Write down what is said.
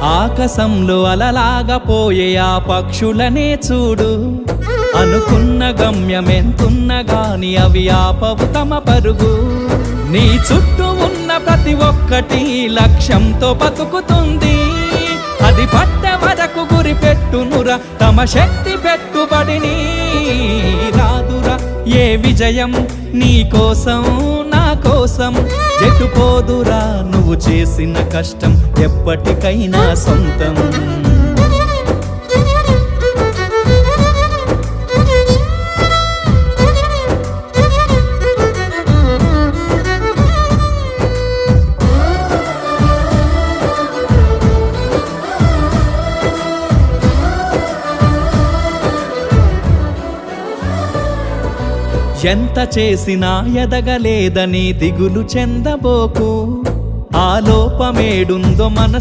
ఆకాశంలో అలలాగా పోయే ఆ పక్షులనే చూడు. అనుకున్న గమ్యమెంతున్న గాని అవి ఆపవు తమ పరుగు. నీ చుట్టూ ఉన్న ప్రతి ఒక్కటి లక్ష్యంతో బతుకుతుంది. అది పట్టే వరకు గురి పెట్టునురా తమ శక్తి పెట్టుబడిని. రాదురా ఏ విజయం నీ కోసం నా కోసం. ఎటుపోదురా నువ్వు చేసిన కష్టం ఎప్పటికైనా సొంతం. ఎంత చేసినా ఎదగలేదని దిగులు చెందబోకు. ఆ లోపమేడుందో మనసు